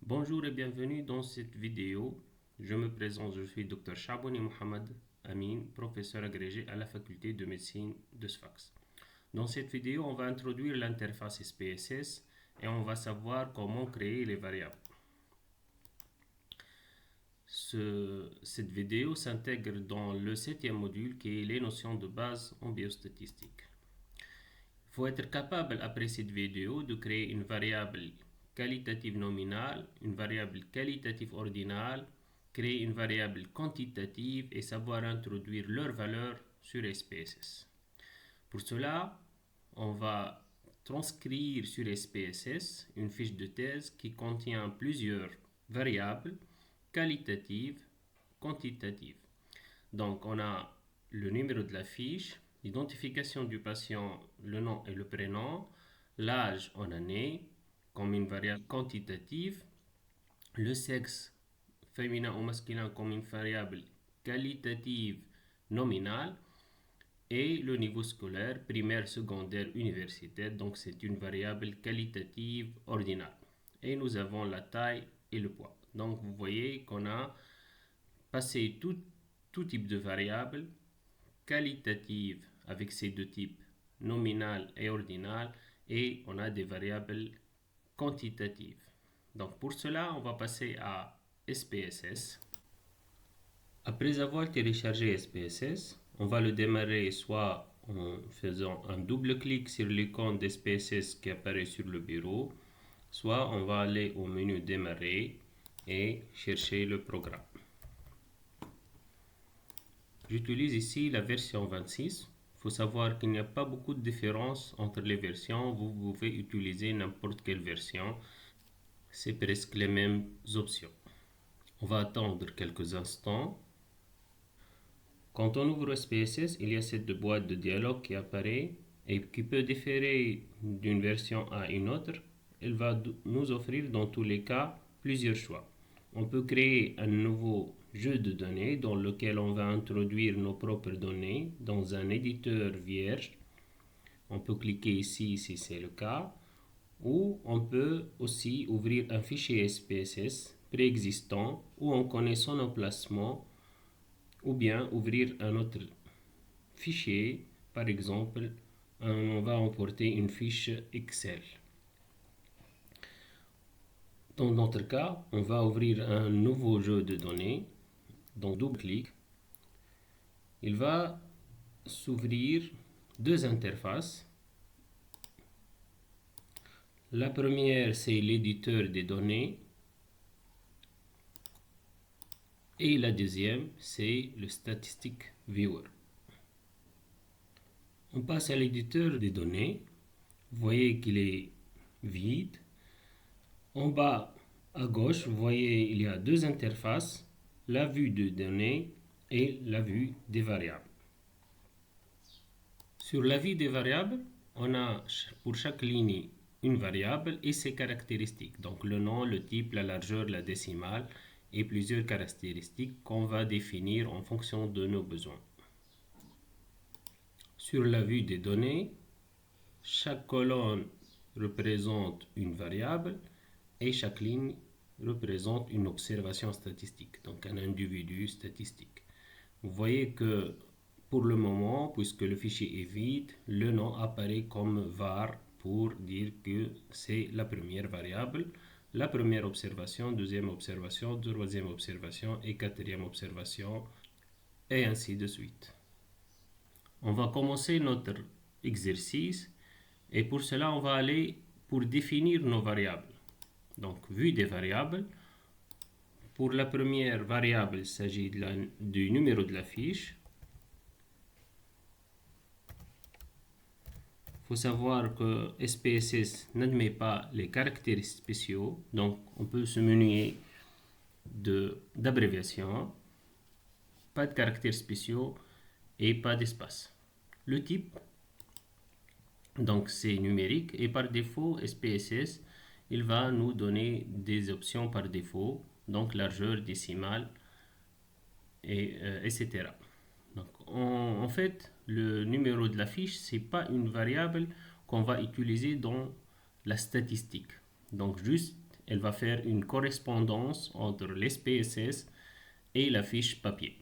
Bonjour et bienvenue dans cette vidéo. Je me présente, je suis Dr Chabouni Mohamed Amin, professeur agrégé à la faculté de médecine de Sfax. Dans cette vidéo, on va introduire l'interface SPSS et on va savoir comment créer les variables. Cette vidéo s'intègre dans le 7e module qui est les notions de base en biostatistique. Il faut être capable après cette vidéo de créer une variable qualitative nominale, une variable qualitative ordinale, créer une variable quantitative et savoir introduire leurs valeurs sur SPSS. Pour cela, on va transcrire sur SPSS une fiche de thèse qui contient plusieurs variables qualitatives, quantitatives. Donc, on a le numéro de la fiche, l'identification du patient, le nom et le prénom, l'âge en année, comme une variable quantitative, le sexe féminin ou masculin comme une variable qualitative nominale, et le niveau scolaire, primaire, secondaire, universitaire, donc c'est une variable qualitative ordinale. Et nous avons la taille et le poids. Donc vous voyez qu'on a passé tout type de variables qualitatives avec ces deux types, nominale et ordinale, et on a des variables quantitatives. Donc pour cela, on va passer à SPSS. Après avoir téléchargé SPSS, on va le démarrer soit en faisant un double clic sur l'icône d'SPSS qui apparaît sur le bureau, soit on va aller au menu démarrer et chercher le programme. J'utilise ici la version 26. Il faut savoir qu'il n'y a pas beaucoup de différence entre les versions. Vous pouvez utiliser n'importe quelle version. C'est presque les mêmes options. On va attendre quelques instants. Quand on ouvre SPSS, il y a cette boîte de dialogue qui apparaît et qui peut différer d'une version à une autre. Elle va nous offrir dans tous les cas plusieurs choix. On peut créer un nouveau jeu de données dans lequel on va introduire nos propres données dans un éditeur vierge. On peut cliquer ici si c'est le cas. Ou on peut aussi ouvrir un fichier SPSS préexistant où on connaît son emplacement, ou bien ouvrir un autre fichier, par exemple on va emporter une fiche Excel. Dans notre cas, on va ouvrir un nouveau jeu de données, donc double clic. Il va s'ouvrir deux interfaces. La première, c'est l'éditeur des données. Et la deuxième, c'est le Statistic Viewer. On passe à l'éditeur des données. Vous voyez qu'il est vide. En bas à gauche, vous voyez il y a deux interfaces, la vue de données et la vue des variables. Sur la vue des variables, on a pour chaque ligne une variable et ses caractéristiques, donc le nom, le type, la largeur, la décimale et plusieurs caractéristiques qu'on va définir en fonction de nos besoins. Sur la vue des données, chaque colonne représente une variable et chaque ligne représente une observation statistique, donc un individu statistique. Vous voyez que pour le moment, puisque le fichier est vide, le nom apparaît comme var pour dire que c'est la première variable, la première observation, deuxième observation, troisième observation et quatrième observation, et ainsi de suite. On va commencer notre exercice et pour cela, on va aller pour définir nos variables. Donc, vue des variables. Pour la première variable, il s'agit du numéro de la fiche. Il faut savoir que SPSS n'admet pas les caractères spéciaux, donc on peut se munir d'abréviation, pas de caractères spéciaux et pas d'espace. Le type, donc c'est numérique et par défaut SPSS il va nous donner des options par défaut, donc largeur, décimale, etc. Donc, en fait, le numéro de la fiche, ce n'est pas une variable qu'on va utiliser dans la statistique. Donc, juste, elle va faire une correspondance entre l'SPSS et la fiche papier.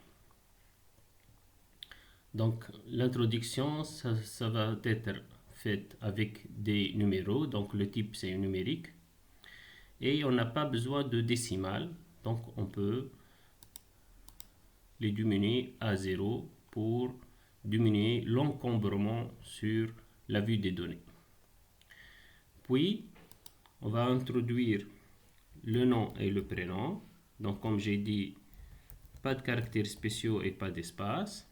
Donc l'introduction, ça va être faite avec des numéros, donc le type c'est numérique. Et on n'a pas besoin de décimales, donc on peut les diminuer à 0 pour diminuer l'encombrement sur la vue des données. Puis, on va introduire le nom et le prénom. Donc, comme j'ai dit, pas de caractères spéciaux et pas d'espace.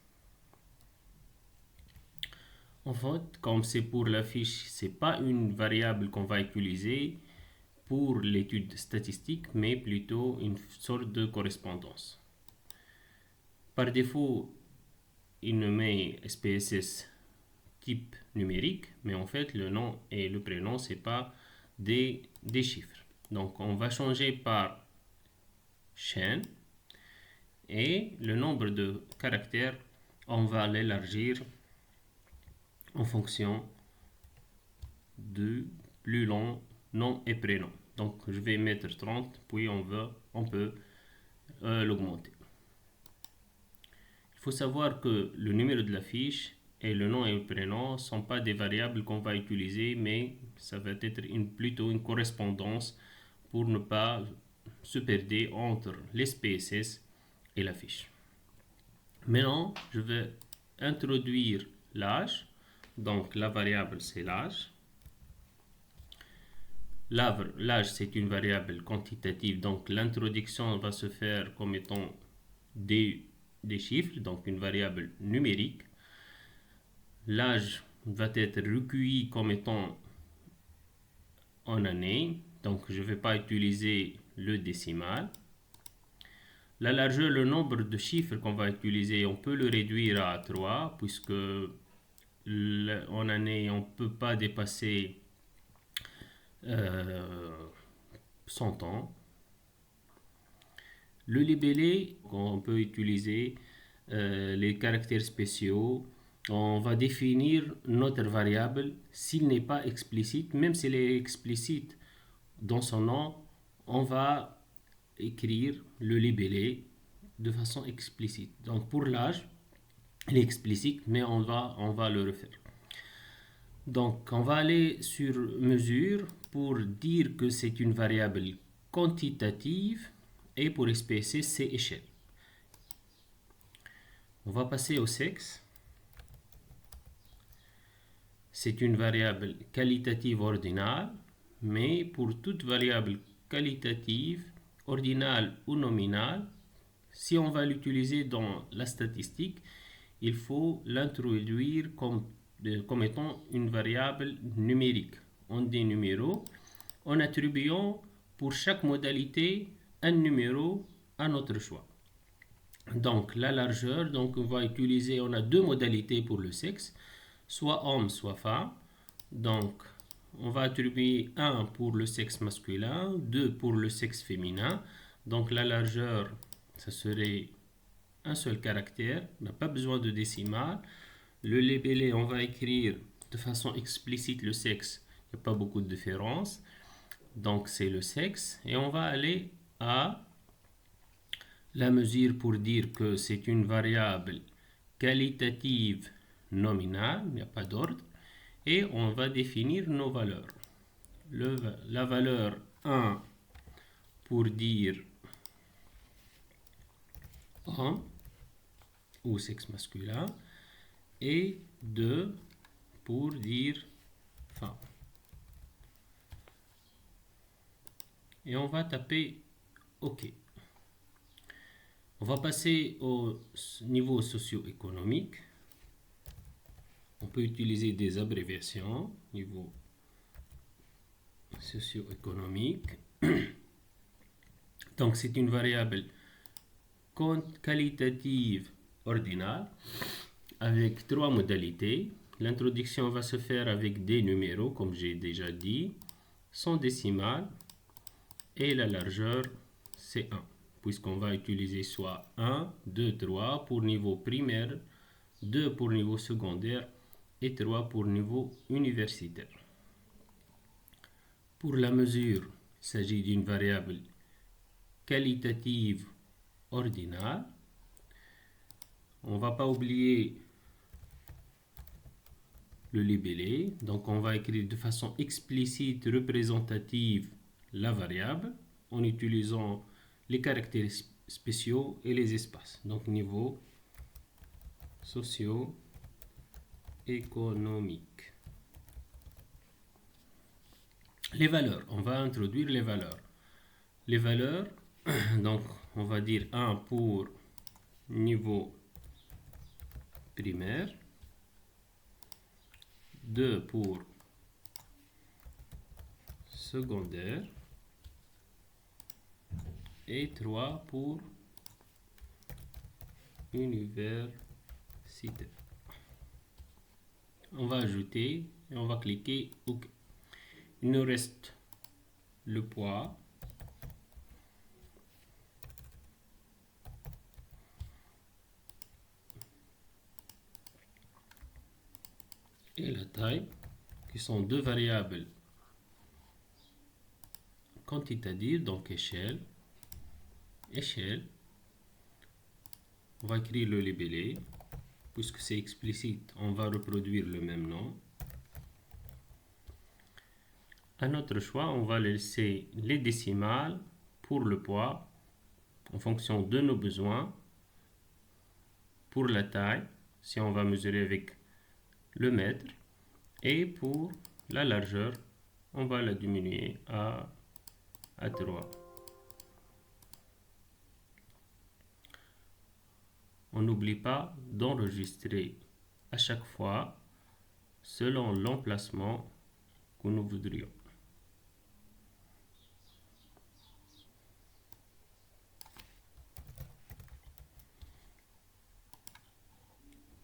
En fait, comme c'est pour la fiche, c'est pas une variable qu'on va utiliser pour l'étude statistique, mais plutôt une sorte de correspondance. Par défaut, il nous met SPSS type numérique, mais en fait, le nom et le prénom, c'est pas des chiffres. Donc, on va changer par chaîne et le nombre de caractères, on va l'élargir en fonction du plus long nom et prénom. Donc, je vais mettre 30, puis on peut l'augmenter. Il faut savoir que le numéro de la fiche et le nom et le prénom ne sont pas des variables qu'on va utiliser, mais ça va être plutôt une correspondance pour ne pas se perdre entre l'SPSS et la fiche. Maintenant, je vais introduire l'âge. Donc, la variable, c'est l'âge. L'âge, c'est une variable quantitative, donc l'introduction va se faire comme étant des chiffres, donc une variable numérique. L'âge va être recueilli comme étant en année, donc je ne vais pas utiliser le décimal. La largeur, le nombre de chiffres qu'on va utiliser, on peut le réduire à 3, puisque en année, on ne peut pas dépasser 100 ans. Le libellé, on peut utiliser les caractères spéciaux. On va définir notre variable s'il n'est pas explicite. Même s'il est explicite dans son nom, on va écrire le libellé de façon explicite. Donc pour l'âge, il est explicite, mais on va le refaire. Donc on va aller sur mesure pour dire que c'est une variable quantitative et pour SPSS c'est échelle. On va passer au sexe. C'est une variable qualitative ordinale, mais pour toute variable qualitative, ordinale ou nominale, si on va l'utiliser dans la statistique, il faut l'introduire comme étant une variable numérique. On dit numéro en attribuant pour chaque modalité un numéro à notre choix. Donc la largeur, donc on va utiliser, on a deux modalités pour le sexe, soit homme, soit femme. Donc on va attribuer 1 pour le sexe masculin, 2 pour le sexe féminin. Donc la largeur, ça serait un seul caractère, on n'a pas besoin de décimale. Le libellé, on va écrire de façon explicite le sexe, il n'y a pas beaucoup de différence. Donc c'est le sexe et on va aller à la mesure pour dire que c'est une variable qualitative nominale, il n'y a pas d'ordre, et on va définir nos valeurs. La valeur 1 pour dire homme ou sexe masculin et 2 pour dire femme. Et on va taper OK. On va passer au niveau socio-économique. On peut utiliser des abréviations, niveau socio-économique. Donc c'est une variable qualitative ordinale avec trois modalités. L'introduction va se faire avec des numéros, comme j'ai déjà dit, sans décimale, et la largeur c'est 1, puisqu'on va utiliser soit 1, 2, 3 pour niveau primaire, 2 pour niveau secondaire et 3 pour niveau universitaire. Pour la mesure, s'agit d'une variable qualitative ordinale. On ne va pas oublier le libellé, donc on va écrire de façon explicite représentative la variable en utilisant les caractères spéciaux et les espaces. Donc niveau socio-économique. Les valeurs, on va introduire les valeurs. Les valeurs, donc on va dire 1 pour niveau primaire, 2 pour secondaire et 3 pour universitaire. On va ajouter et on va cliquer OK. Il nous reste le poids et la taille, qui sont deux variables quantitatives, donc échelle. On va écrire le libellé, puisque c'est explicite, on va reproduire le même nom. À notre choix, on va laisser les décimales pour le poids en fonction de nos besoins. Pour la taille, si on va mesurer avec le mètre, et pour la largeur, on va la diminuer à 3. On n'oublie pas d'enregistrer à chaque fois selon l'emplacement que nous voudrions.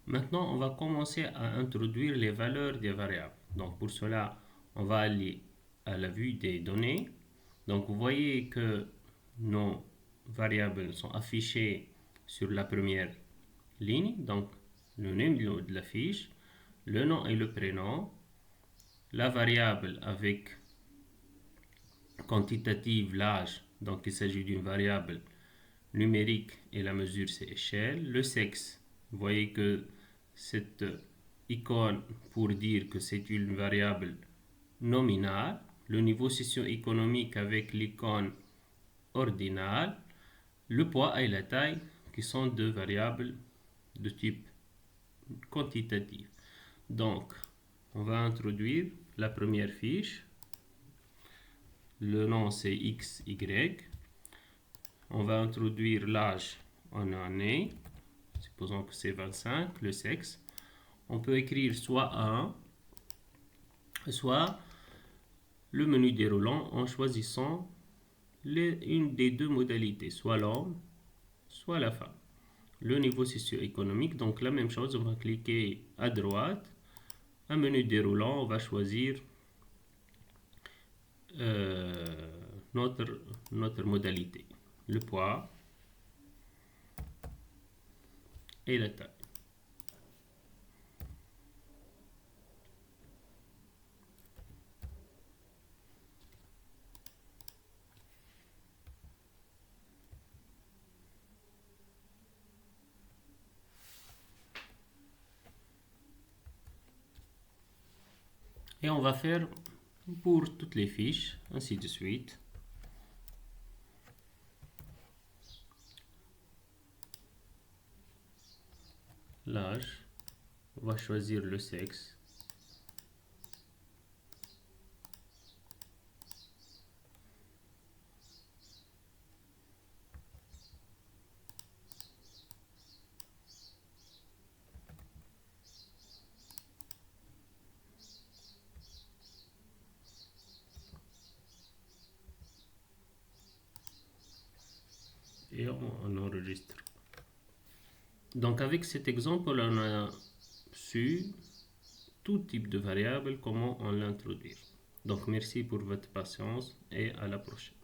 Maintenant, on va commencer à introduire les valeurs des variables. Donc pour cela, on va aller à la vue des données. Donc vous voyez que nos variables sont affichées sur la première ligne. Donc le numéro de la fiche, le nom et le prénom, la variable avec quantitative l'âge, donc il s'agit d'une variable numérique et la mesure c'est échelle, le sexe, vous voyez que cette icône pour dire que c'est une variable nominale, le niveau socio-économique avec l'icône ordinale, le poids et la taille qui sont deux variables de type quantitatif. Donc, on va introduire la première fiche. Le nom c'est XY. On va introduire l'âge en année. Supposons que c'est 25. Le sexe. On peut écrire soit 1, soit le menu déroulant en choisissant une des deux modalités, soit l'homme, soit la femme. Le niveau socio-économique, donc la même chose, on va cliquer à droite. Un menu déroulant, on va choisir notre modalité, le poids et la taille. Et on va faire pour toutes les fiches, ainsi de suite. L'âge, on va choisir le sexe. Et on enregistre. Donc avec cet exemple, on a su tout type de variable, comment on l'introduire. Donc merci pour votre patience et à la prochaine.